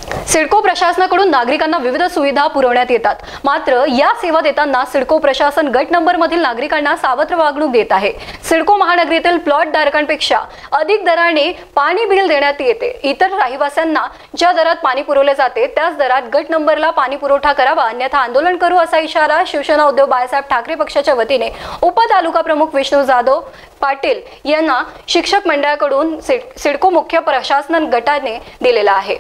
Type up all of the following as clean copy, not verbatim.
सिडको प्रशासनाकडून नागरिकांना विविध सुविधा पुरवण्यात येतात, मात्र या सेवा देताना सिडको प्रशासन गट नंबर मधील नागरिकांना सावत्र वागणूक देत आहे। सिडको महानगरीतील प्लॉट धारकांपेक्षा अधिक दराने पाणी बिल देण्यात येते। इतर रहिवाशांना ज्या दरात पाणी पुरवले जाते त्याच दरात गट नंबरला पाणी पुरवठा करावा, अन्यथा आंदोलन करू असा इशारा शिवसेना उद्धव बाळासाहेब ठाकरे पक्षाच्या वतीने उपतालुका प्रमुख विष्णू जाधव पाटील यांना शिक्षक मंडळाकडून सिडको मुख्य प्रशासन गटाने दिलेला आहे।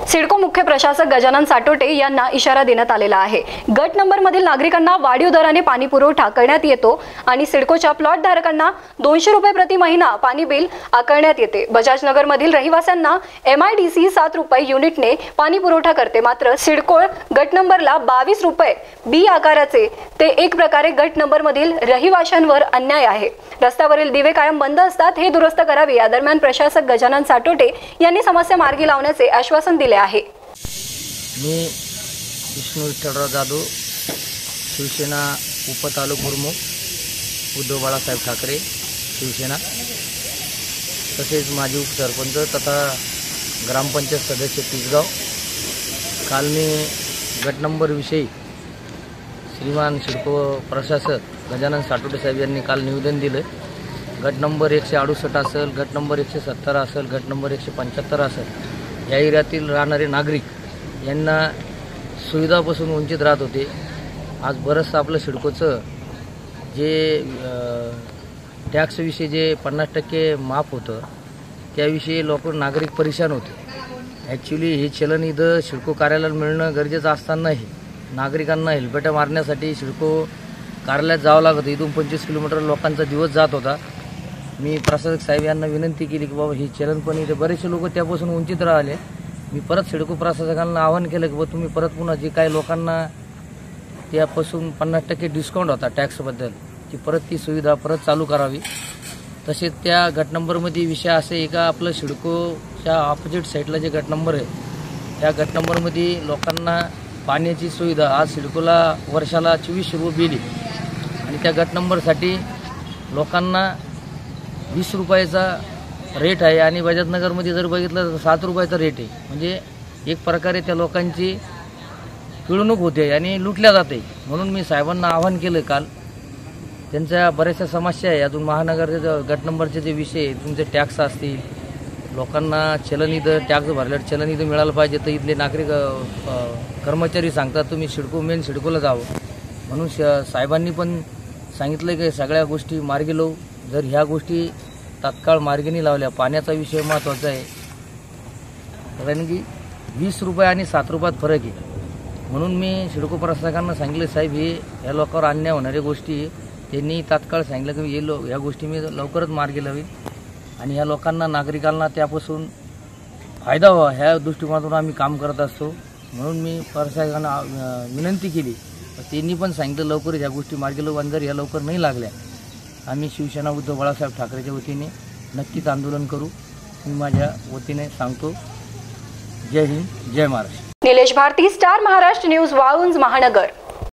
सिडको मुख्य प्रशासक गजानन साटोटे यांना इशारा देण्यात आलेला आहे। गट नंबर मधील नागरिकांना वाढीव दराने पाणी पुरवठा करण्यात येतो आणि सिडकोच्या प्लॉट धारकांना 200 रुपये प्रति महिना पाणी बिल आकारण्यात येते। बजाज नगर मधील रहिवाशांना MIDC 7 रुपये युनिटने पाणी पुरवठा करते, मात्र सिडको गट नंबरला 22 रुपये बी आकाराचे ते एक प्रकारे गट नंबर मधील रहिवाशांवर अन्याय आहे। रस्त्यावरील दिवे कायम बंद असतात, हे दुरुस्त करावे। या दरम्यान प्रशासक गजानन साटोटे यांनी समस्या मार्गी लावण्याचे आश्वासन दिले आहे। मी विष्णू विठ्ठलराव जाधव, शिवसेना उपतालुका प्रमुख उद्धव बाळासाहेब ठाकरे शिवसेना, तसेच माजी उपसरपंच तथा ग्रामपंचायत सदस्य तिसगाव। काल मी गट नंबर विषयी श्रीमान सिडको प्रशासक गजानन साटोटे साहेब यांनी काल निवेदन दिलं। गट नंबर 168 असेल, गट नंबर 170 असेल, गट नंबर 175 असेल, या एरियातील राहणारे नागरिक यांना सुविधापासून वंचित राहत होते। आज बरंचसं आपलं सिडकोचं जे टॅक्सविषयी जे 50% माफ होतं त्याविषयी नागरिक परेशान होते। ॲक्च्युली हे चलन इथं सिडको कार्यालयाला मिळणं गरजेचं असतानाही नागरिकांना हेलपेटा मारण्यासाठी सिडको कार्यालयात जावं लागत। इथून 25 किलोमीटर लोकांचा दिवस जात होता। मी प्रशासक साहेब यांना विनंती केली की बाबा हे चलन पण इथे बरेचसे लोक त्यापासून वंचित राहिले। मी परत सिडको प्रशासकांना आवाहन केलं की बाबा तुम्ही परत पुन्हा जे काही लोकांना त्यापासून 50% डिस्काउंट होता टॅक्सबद्दल ती सुविधा परत चालू करावी। तसेच त्या गट नंबरमध्ये विषय असे आहे का आपलं सिडकोच्या ऑपोजिट साईडला जे गट नंबर आहे त्या गट नंबरमध्ये लोकांना पाण्याची सुविधा आज सिडकोला वर्षाला 2400 रुपये बिल आहे आणि त्या गट नंबरसाठी लोकांना 20 रुपयाचा रेट आहे आणि बजाजनगरमध्ये जर बघितलं तर 7 रुपयाचा रेट आहे। म्हणजे एक प्रकारे त्या लोकांची पिळवणूक होते आणि लुटल्या जाते। म्हणून मी साहेबांना आवाहन केलं काल, त्यांच्या बऱ्याचशा समस्या आहे। अजून महानगरचे गट नंबरचे जे विषय तुमचे टॅक्स असतील, लोकांना चलन इथं टॅक्स भरल्यावर चलन इथं मिळालं पाहिजे, तर इथले नागरिक कर्मचारी सांगतात तुम्ही मेन सिडकोला जावं। म्हणून साहेबांनी पण सांगितलं की सगळ्या गोष्टी मार्गी लावू। जर ह्या गोष्टी तात्काळ मार्गी नाही लावल्या, पाण्याचा विषय महत्त्वाचा आहे, कारण की 20 रुपये आणि 7 रुपयात फरक आहे। म्हणून मी सिडको प्रशासकांना सांगितलं साहेब हे या लोकांवर अन्याय होणाऱ्या गोष्टी त्यांनी तात्काळ सांगितलं की ह्या गोष्टी मी लवकरच मार्गी लावीन आणि ह्या लोकांना नागरिकांना त्यापासून फायदा व्हावा ह्या दृष्टिकोनातून आम्ही काम करत असतो। म्हणून मी प्रशासकांना विनंती केली, त्यांनी पण सांगितलं लवकर ह्या गोष्टी मार्गी लावू आणि जर ह्या लवकर नाही लागल्या आम्ही शिवसेना उद्धव बाळासाहेब ठाकरेच्या वतीने नक्कीच आंदोलन करू। मी माझ्या वतीने सांगतो। जय हिंद, जय महाराष्ट्र। निलेश भारती, स्टार महाराष्ट्र न्यूज, वाळुंज महानगर।